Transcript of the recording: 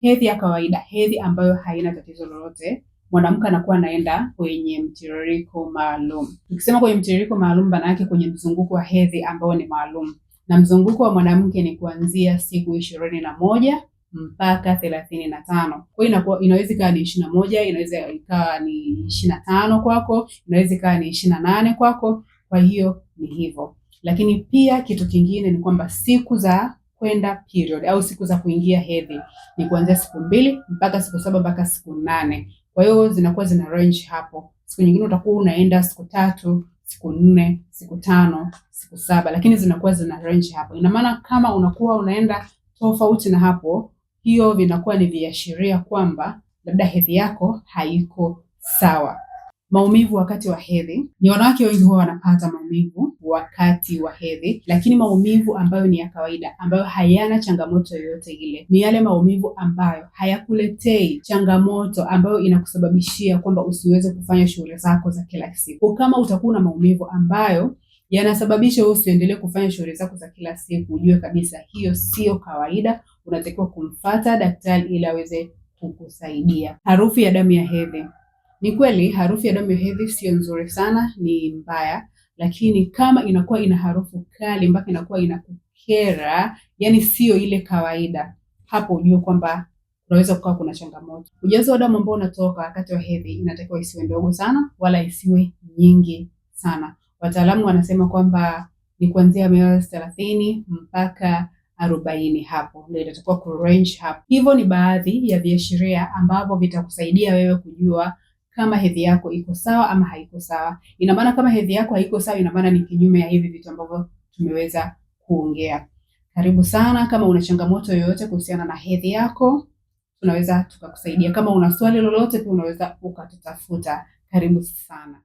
Hedhi ya kawaida, hedhi ambayo haina tatizo lolote, mwanamke anakuwa anaenda kwenye mtiririko maalum. Tukisema kwenye mtiririko maalum, maana yake kwenye mzunguko wa hedhi ambao ni maalum, na mzunguko wa mwanamke ni kuanzia siku 21 mpaka 35. Kwa hiyo inaweza ikawa ni 21, inaweza ikawa ni 25 kwako, inaweza ikawa ni 28 kwako. Kwa hiyo ni hivyo. Lakini pia kitu kingine ni kwamba siku za kwenda period au siku za kuingia hedhi ni kuanzia siku 2 mpaka siku 7 mpaka siku 8. Kwa hiyo zinakuwa zina range hapo. Siku nyingine utakuwa unaenda siku 3, siku 4, siku 5, siku 7, lakini zinakuwa zina range hapo. Ina maana kama unakuwa unaenda tofauti na hapo, hiyo vinakuwa ni viashiria kwamba labda hedhi yako haiko sawa. Maumivu wakati wa hedhi. Ni wanawake wengi huwa wanapata maumivu wakati wa hedhi, lakini maumivu ambayo ni ya kawaida, ambayo hayana changamoto yoyote ile, ni yale maumivu ambayo hayakuletei changamoto ambayo inakusababishia kwamba usiweze kufanya shughuli zako za kila siku. Kama utakuwa na maumivu ambayo yanasababisha wewe usiendelee kufanya shughuli zako za kila siku, ujue kabisa hiyo sio kawaida. Unatakiwa kumfuata daktari ili aweze kukusaidia. Harufu ya damu ya hedhi. Ni kweli harufu ya damu ya hedhi sio nzuri sana, ni mbaya, lakini kama inakuwa ina harufu kali mpaka inakuwa inakukera, yani sio ile kawaida, hapo ujue kwamba unaweza kuwa kuna changamoto. Ujazo wa damu ambao unatoka wakati wa hedhi inatakiwa isiwe ndogo sana wala isiwe nyingi sana. Wataalamu wanasema kwamba ni kuanzia ml 30 mpaka 40, hapo ndio inatakiwa ku range hapo. Hivyo ni baadhi ya viashiria ambavyo vitakusaidia wewe kujua kama hedhi yako iko sawa ama haiko sawa. Ina maana kama hedhi yako haiko sawa, ina maana ni kinyume ya hivi vitu ambavyo tumeweza kuongea. Karibu sana. Kama una changamoto yoyote kuhusiana na hedhi yako, tunaweza tukakusaidia. Kama una swali lolote pia unaweza ukatutafuta. Karibu sana.